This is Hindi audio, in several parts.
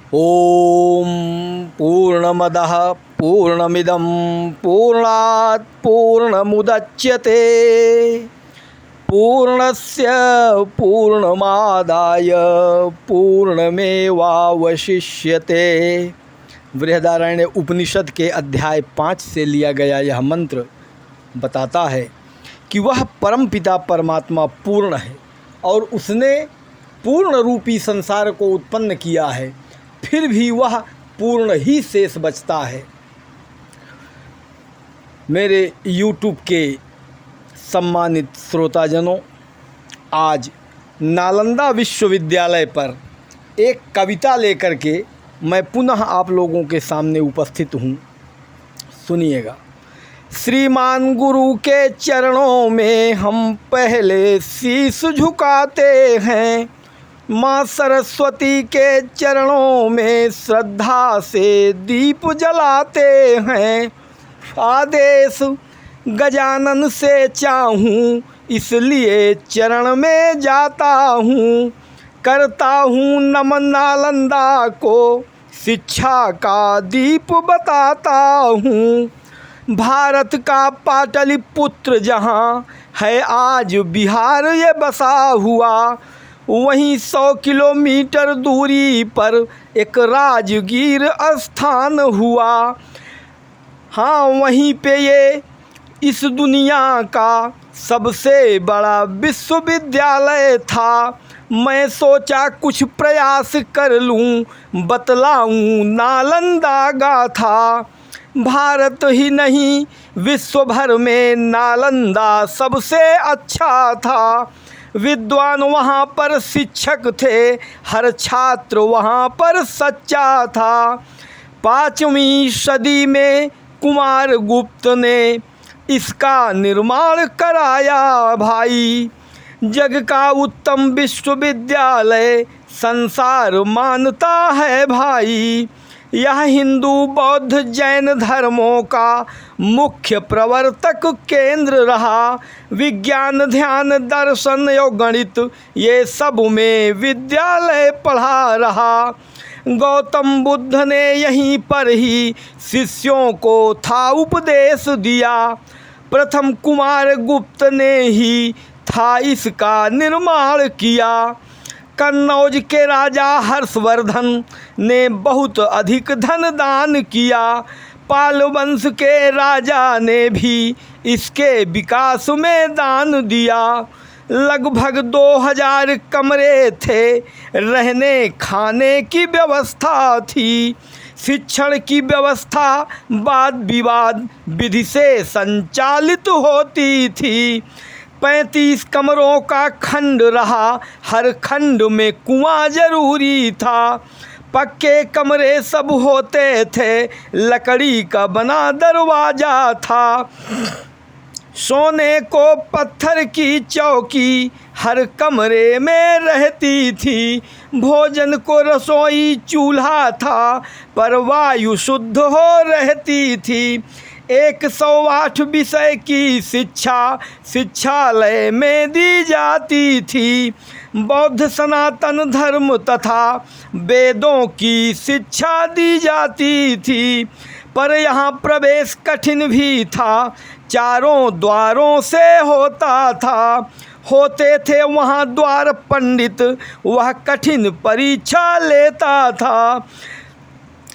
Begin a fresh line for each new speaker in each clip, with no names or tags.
ओम पूर्णमदः पूर्णमिदं पूर्णात् पूर्णमुदच्यते पूर्णस्य पूर्णमादाय पूर्णमेवावशिष्यते। बृहदारण्य उपनिषद के अध्याय 5 से लिया गया यह मंत्र बताता है कि वह परमपिता परमात्मा पूर्ण है और उसने पूर्ण रूपी संसार को उत्पन्न किया है, फिर भी वह पूर्ण ही शेष बचता है। मेरे YouTube के सम्मानित श्रोताजनों, आज नालंदा विश्वविद्यालय पर एक कविता लेकर के मैं पुनः आप लोगों के सामने उपस्थित हूँ। सुनिएगा। श्रीमान गुरु के चरणों में हम पहले शीश झुकाते हैं, माँ सरस्वती के चरणों में श्रद्धा से दीप जलाते हैं। आदेश गजानन से चाहूँ इसलिए चरण में जाता हूँ, करता हूँ नमन नालंदा को शिक्षा का दीप बताता हूँ। भारत का पाटलिपुत्र जहाँ है आज बिहार ये बसा हुआ, वहीं 100 किलोमीटर दूरी पर एक राजगीर स्थान हुआ। हाँ, वहीं पे ये इस दुनिया का सबसे बड़ा विश्वविद्यालय था। मैं सोचा कुछ प्रयास कर लूँ, बतलाऊँ नालंदा गाथा। भारत ही नहीं विश्व भर में नालंदा सबसे अच्छा था। विद्वान वहाँ पर शिक्षक थे, हर छात्र वहाँ पर सच्चा था। 5वीं सदी में कुमार गुप्त ने इसका निर्माण कराया भाई। जग का उत्तम विश्वविद्यालय संसार मानता है भाई। यह हिंदू बौद्ध जैन धर्मों का मुख्य प्रवर्तक केंद्र रहा। विज्ञान ध्यान दर्शन योग गणित ये सब में विद्यालय पढ़ा रहा। गौतम बुद्ध ने यहीं पर ही शिष्यों को था उपदेश दिया। प्रथम कुमार गुप्त ने ही था इसका निर्माण किया। कन्नौज के राजा हर्षवर्धन ने बहुत अधिक धन दान किया। पाल वंश के राजा ने भी इसके विकास में दान दिया। लगभग 2000 कमरे थे, रहने खाने की व्यवस्था थी। शिक्षण की व्यवस्था वाद विवाद विधि से संचालित होती थी। 35 कमरों का खंड रहा, हर खंड में कुआं जरूरी था। पक्के कमरे सब होते थे, लकड़ी का बना दरवाजा था। सोने को पत्थर की चौकी हर कमरे में रहती थी। भोजन को रसोई चूल्हा था, पर वायु शुद्ध हो रहती थी। 108 विषय की शिक्षा शिक्षालय में दी जाती थी। बौद्ध सनातन धर्म तथा वेदों की शिक्षा दी जाती थी। पर यहाँ प्रवेश कठिन भी था, चारों द्वारों से होता था। होते थे वहाँ द्वार पंडित, वह कठिन परीक्षा लेता था।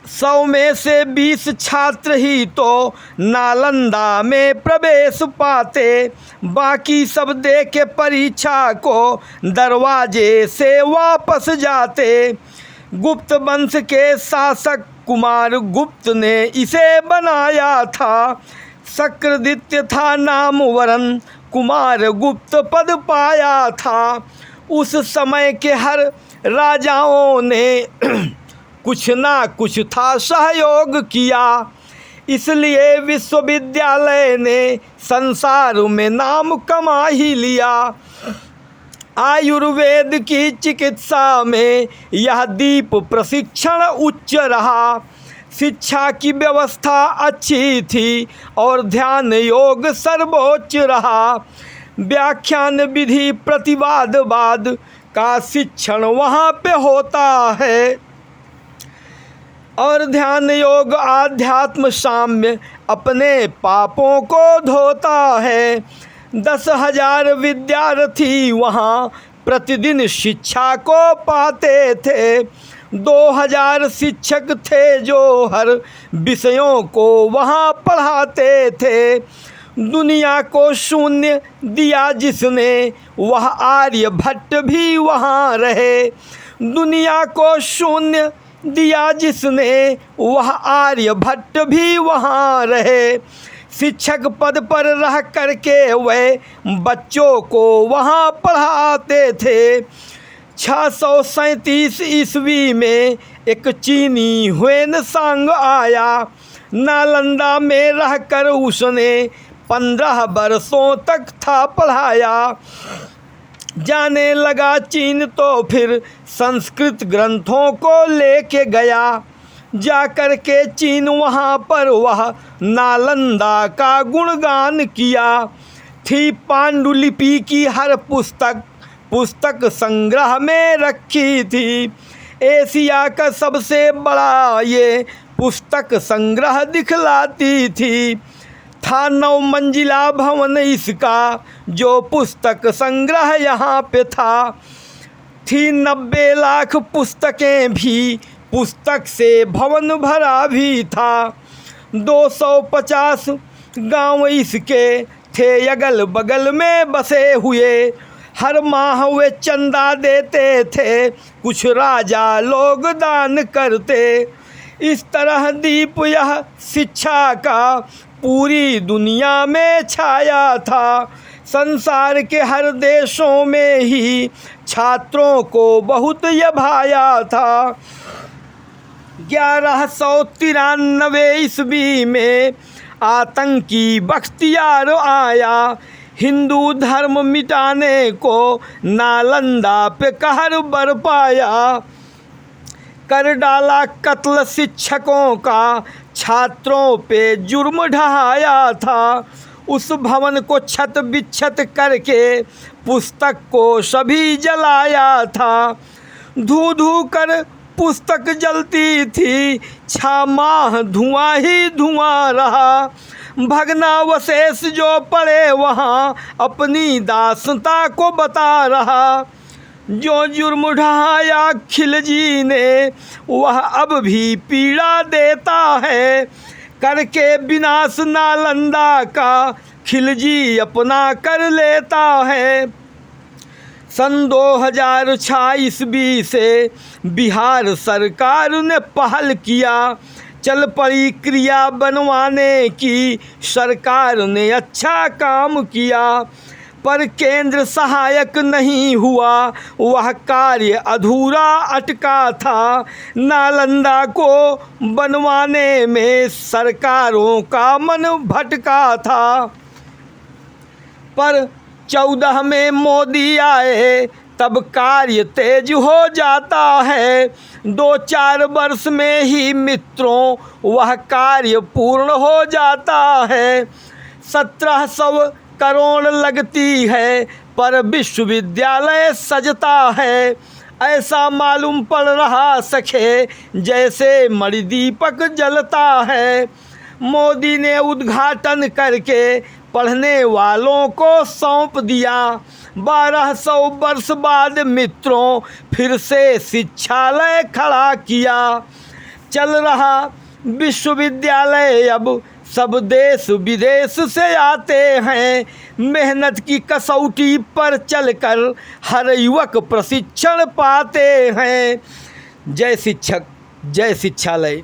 100 में से 20 छात्र ही तो नालंदा में प्रवेश पाते, बाकी सब दे के परीक्षा को दरवाजे से वापस जाते। गुप्त वंश के शासक कुमार गुप्त ने इसे बनाया था। शक्रदित्य था नाम, वरन कुमार गुप्त पद पाया था। उस समय के हर राजाओं ने कुछ ना कुछ था सहयोग किया, इसलिए विश्वविद्यालय ने संसार में नाम कमा ही लिया। आयुर्वेद की चिकित्सा में यह दीप प्रशिक्षण उच्च रहा। शिक्षा की व्यवस्था अच्छी थी और ध्यान योग सर्वोच्च रहा। व्याख्यान विधि प्रतिवादवाद का शिक्षण वहाँ पे होता है। और ध्यान योग आध्यात्म साम्य अपने पापों को धोता है। 10,000 विद्यार्थी वहाँ प्रतिदिन शिक्षा को पाते थे। 2,000 शिक्षक थे जो हर विषयों को वहाँ पढ़ाते थे। दुनिया को शून्य दिया जिसने वह आर्यभट्ट भी वहाँ रहे। दुनिया को शून्य दिया जिसने वह आर्यभट्ट भी वहाँ रहे। शिक्षक पद पर रह करके वे बच्चों को वहाँ पढ़ाते थे। 637 ईस्वी में एक चीनी ह्वेनसांग आया। नालंदा में रहकर उसने 15 वर्षों तक था पढ़ाया। जाने लगा चीन तो फिर संस्कृत ग्रंथों को लेके गया। जाकर के चीन वहाँ पर वह नालंदा का गुणगान किया। थी पांडुलिपि की हर पुस्तक संग्रह में रखी थी। एशिया का सबसे बड़ा ये पुस्तक संग्रह दिखलाती थी। था 9 मंजिला भवन इसका जो पुस्तक संग्रह यहाँ पे था। थी 90 लाख पुस्तकें भी, पुस्तक से भवन भरा भी था। 250 गांव इसके थे अगल बगल में बसे हुए। हर माह वे चंदा देते थे, कुछ राजा लोग दान करते। इस तरह दीप यह शिक्षा का पूरी दुनिया में छाया था। संसार के हर देशों में ही छात्रों को बहुत यह भाया था। 1193 ईस्वी में आतंकी बख्तियार आया। हिंदू धर्म मिटाने को नालंदा पे कहर बरपाया। कर डाला कत्ल शिक्षकों का, छात्रों पे जुर्म ढहाया था। उस भवन को छत बिच्छत करके पुस्तक को सभी जलाया था। धू धू कर पुस्तक जलती थी, 6 माह धुआं ही धुआं रहा। भग्नावशेष जो पड़े वहाँ अपनी दास्तां को बता रहा। जो जुर्म ढहाया खिलजी ने वह अब भी पीड़ा देता है। करके विनाश नालंदा का खिलजी अपना कर लेता है। सन 2006 ईस्वी से बिहार सरकार ने पहल किया। चल पड़ी क्रिया बनवाने की, सरकार ने अच्छा काम किया। पर केंद्र सहायक नहीं हुआ, वह कार्य अधूरा अटका था। नालंदा को बनवाने में सरकारों का मन भटका था। पर 14 में मोदी आए तब कार्य तेज हो जाता है। 2-4 वर्ष में ही मित्रों वह कार्य पूर्ण हो जाता है। 1700 करोड़ लगती है पर विश्वविद्यालय सजता है। ऐसा मालूम पड़ रहा सखे जैसे मणिदीपक जलता है। मोदी ने उद्घाटन करके पढ़ने वालों को सौंप दिया। 1200 वर्ष बाद मित्रों फिर से शिक्षालय खड़ा किया। चल रहा विश्वविद्यालय अब सब देश विदेश से आते हैं। मेहनत की कसौटी पर चलकर हर युवक प्रशिक्षण पाते हैं। जय शिक्षक, जय शिक्षालय।